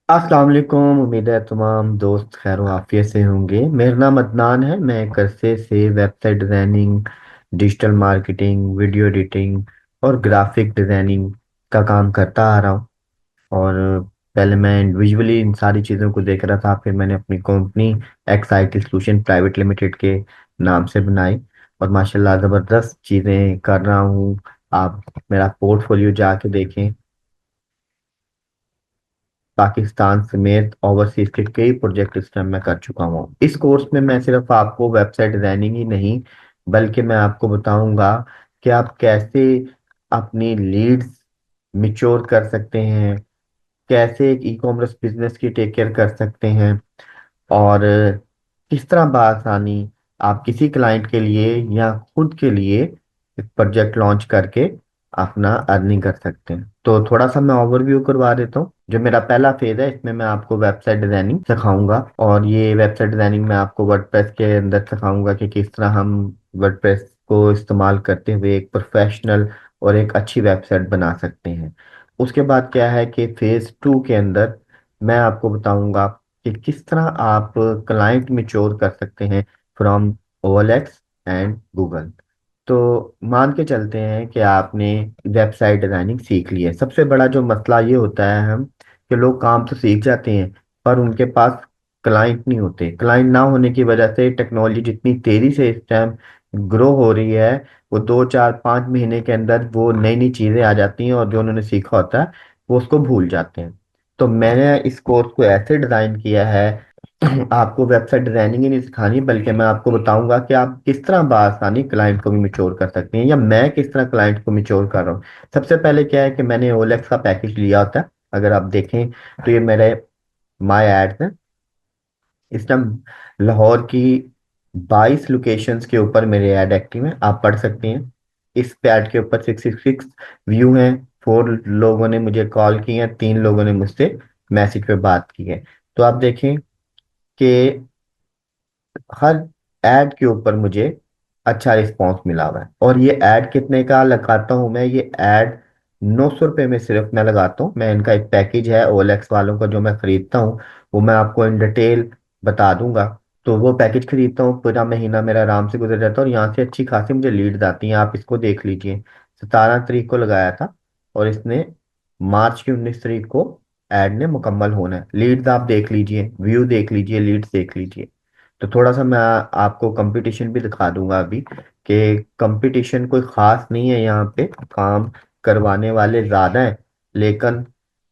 अस्सलाम वालेकुम। उम्मीद है तमाम दोस्त खैर आफियत से होंगे। मेरा नाम अदनान है। मैं एक अरसे से website designing, digital marketing, video editing और ग्राफिक डिज़ाइनिंग का काम करता आ रहा हूँ। और पहले मैं इंडिविजुअली इन सारी चीज़ों को देख रहा था, फिर मैंने अपनी company x I T solution private limited के नाम से बनाई। और माशाल्लाह ज़बरदस्त चीज़ें कर रहा हूँ। आप मेरा पोर्टफोलियो जाके देखें। पाकिस्तान समेत ओवरसीज के कई प्रोजेक्ट इस टाइम मैं कर चुका हूँ। इस कोर्स में मैं सिर्फ आपको वेबसाइट डिजाइनिंग ही नहीं, बल्कि मैं आपको बताऊंगा कि आप कैसे अपनी लीड्स मिच्योर कर सकते हैं, कैसे एक ई कॉमर्स बिजनेस की टेक केयर कर सकते हैं, और किस तरह बआसानी आप किसी क्लाइंट के लिए या खुद के लिए एक प्रोजेक्ट लॉन्च करके अपना अर्निंग कर सकते हैं। तो थोड़ा सा मैं ओवरव्यू करवा देता हूँ। जो मेरा पहला फेज है, इसमें मैं आपको वेबसाइट डिजाइनिंग सिखाऊंगा। और ये वेबसाइट डिजाइनिंग में आपको वर्डप्रेस के अंदर सिखाऊंगा कि किस तरह हम वर्डप्रेस को इस्तेमाल करते हुए एक प्रोफेशनल और एक अच्छी वेबसाइट बना सकते हैं। उसके बाद क्या है कि फेज टू के अंदर मैं आपको बताऊंगा कि किस तरह आप क्लाइंट मिच्योर कर सकते हैं फ्रॉम OLX एंड गूगल। तो मान के चलते हैं कि आपने वेबसाइट डिजाइनिंग सीख ली है। सबसे बड़ा जो मसला ये होता है हम कि लोग काम तो सीख जाते हैं, पर उनके पास क्लाइंट नहीं होते। क्लाइंट ना होने की वजह से टेक्नोलॉजी जितनी तेजी से इस टाइम ग्रो हो रही है, वो 2 4 5 महीने के अंदर वो नई नई चीजें आ जाती हैं, और जो उन्होंने सीखा होता है वो उसको भूल जाते हैं। तो मैंने इस कोर्स को ऐसे डिजाइन किया है, आपको वेबसाइट डिजाइनिंग ही नहीं सिखानी, बल्कि मैं आपको बताऊंगा कि आप किस तरह बआसानी क्लाइंट को भी मिच्योर कर सकते हैं, या मैं किस तरह क्लाइंट को मिच्योर कर रहा हूँ। सबसे पहले क्या है कि मैंने OLX का पैकेज लिया होता है। अगर आप देखें तो ये मेरे माई एड्स है। इस टाइम लाहौर की 22 लोकेशंस के ऊपर मेरे ऐड एक्टिव हैं, आप पढ़ सकते हैं। इस ऐड के ऊपर 666 व्यू हैं। 4 लोगों ने मुझे कॉल की है, 3 लोगों ने मुझसे मैसेज पे बात की है। तो आप देखें कि हर ऐड के ऊपर मुझे अच्छा रिस्पॉन्स मिला हुआ है। और ये ऐड कितने का लगाता हूँ मैं? ये ऐड 900 रुपये में सिर्फ मैं लगाता हूँ। मैं इनका एक पैकेज है OLX वालों का जो मैं खरीदता हूँ, वो मैं आपको इन डिटेल बता दूंगा। तो वो पैकेज खरीदता हूँ, पूरा महीना मेरा आराम से गुजर जाता है, और यहाँ से अच्छी खासी मुझे लीड्स आती हैं। आप इसको देख लीजिए। 17 तारीख को लगाया था, और इसने मार्च की 19 तारीख को ऐड ने मुकम्मल होना है। लीड्स आप देख लीजिए, व्यू देख लीजिए, लीड्स देख लीजिए। तो थोड़ा सा मैं आपको कंपटीशन भी दिखा दूंगा अभी, कि कंपटीशन कोई खास नहीं है यहाँ पे। काम करवाने वाले ज्यादा हैं, लेकिन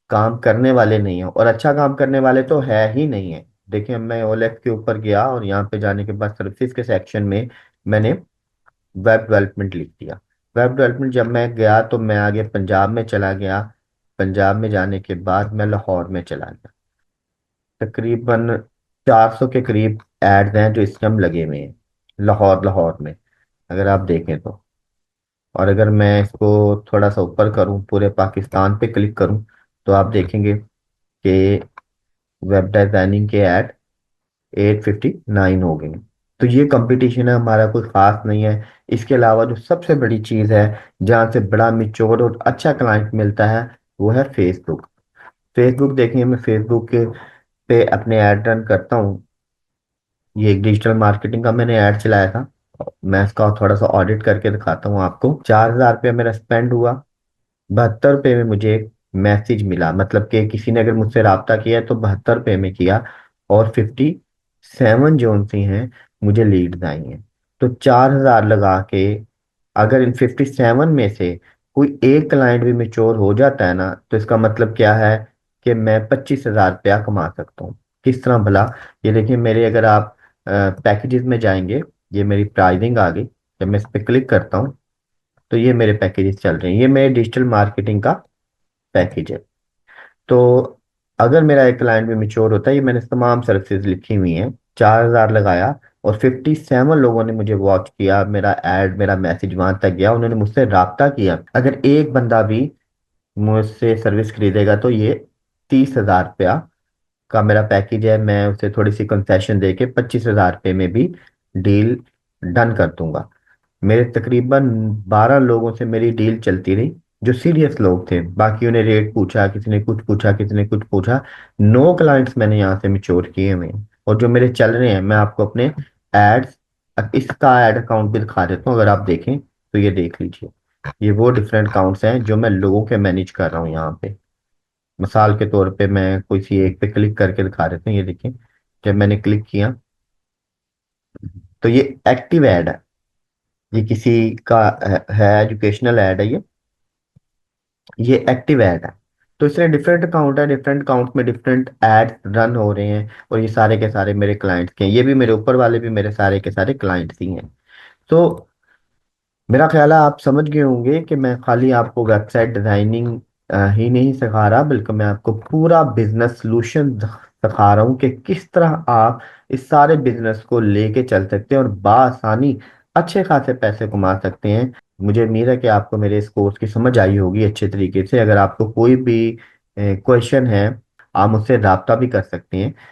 काम करने वाले नहीं है, और अच्छा काम करने वाले तो है ही नहीं है। देखिए, मैं OLX के ऊपर गया, और यहाँ पे जाने के बाद सर्विसेज के सेक्शन में मैंने वेब डेवलपमेंट लिख दिया। वेब डेवलपमेंट जब मैं गया तो मैं आगे पंजाब में चला गया। पंजाब में जाने के बाद मैं लाहौर में चला गया। तकरीबन 400 के करीब एड्स हैं जो इस टाइम लगे हुए हैं लाहौर लाहौर में, अगर आप देखें तो। और अगर मैं इसको थोड़ा सा ऊपर करूं, पूरे पाकिस्तान पे क्लिक करूं, तो आप देखेंगे कि वेब डिजाइनिंग के ऐड 859 हो गए हैं। तो ये कंपटीशन है हमारा, कोई खास नहीं है। इसके अलावा जो सबसे बड़ी चीज़ है, जहाँ से बड़ा मिच्योर और अच्छा क्लाइंट मिलता है, वो है फेसबुक। फेसबुक देखिए, मैं फेसबुक पे अपने ऐड रन करता हूँ। ये एक डिजिटल मार्केटिंग का मैंने ऐड चलाया था। मैं इसका थोड़ा सा ऑडिट करके दिखाता हूँ आपको। 4,000 रुपये मेरा स्पेंड हुआ। 72 रुपये में मुझे एक मैसेज मिला, मतलब कि किसी ने अगर मुझसे रब्ता किया है तो 72 रुपये में किया। और 57 जोन से हैं, मुझे लीड्स आई हैं। तो 4,000 लगा के अगर इन 57 में से कोई एक क्लाइंट भी मेच्योर हो जाता है ना, तो इसका मतलब क्या है कि मैं 25,000 रुपया कमा सकता हूँ। किस तरह भला? ये देखिए मेरे, अगर आप पैकेजेस में जाएंगे, ये मेरी प्राइसिंग आ गई। जब मैं इस पर क्लिक करता हूँ, तो ये मेरे पैकेजेस चल रहे हैं। ये मेरे डिजिटल मार्केटिंग का पैकेज है। तो अगर मेरा एक क्लाइंट भी मेच्योर होता है, ये मैंने तमाम सर्विसेज लिखी हुई हैं। 4,000 लगाया, और 57 लोगों ने मुझे वॉच किया, मेरा ऐड, मेरा मैसेज वहां तक गया, उन्होंने मुझसे रब्ता किया। अगर एक बंदा भी मुझसे सर्विस खरीदेगा, तो ये 30,000 रुपया का मेरा पैकेज है। मैं उसे थोड़ी सी कंसेशन देके 25,000 रुपये में भी डील डन कर दूंगा। मेरे तकरीबन 12 लोगों से मेरी डील चलती रही, जो सीरियस लोग थे, बाकी उन्हें रेट पूछा, किसी ने कुछ पूछा, किसी ने कुछ पूछा। 9 क्लाइंट्स मैंने यहाँ से मिच्योर किए हुए हैं, और जो मेरे चल रहे हैं, मैं आपको अपने एड्स, इसका एड अकाउंट भी दिखा देता हूँ, अगर आप देखें तो ये देख लीजिए। ये वो डिफरेंट अकाउंट्स हैं जो मैं लोगों के मैनेज कर रहा हूँ यहाँ पे। मिसाल के तौर पे मैं कोई सी एक पे क्लिक करके दिखा देता हूँ, ये देखिए। जब मैंने क्लिक किया तो ये एक्टिव एड है, ये किसी का है एजुकेशनल एड है ये एक्टिव ऐड है। तो इसलिए डिफरेंट अकाउंट है, डिफरेंट अकाउंट में डिफरेंट एड रन हो रहे हैं, और ये सारे के सारे मेरे क्लाइंट्स के हैं, ये भी मेरे ऊपर वाले भी मेरे सारे के सारे क्लाइंट्स ही हैं। तो मेरा ख्याल है आप समझ गए होंगे कि मैं खाली आपको वेबसाइट डिजाइनिंग ही नहीं सिखा रहा, बल्कि मैं आपको पूरा बिजनेस सोल्यूशन सिखा रहा हूँ कि किस तरह आप इस सारे बिजनेस को लेके चल सकते हैं और बासानी अच्छे खासे पैसे कमा सकते हैं। मुझे उम्मीद है कि आपको मेरे इस कोर्स की समझ आई होगी अच्छे तरीके से। अगर आपको कोई भी क्वेश्चन है, आप मुझसे रब्ता भी कर सकते हैं।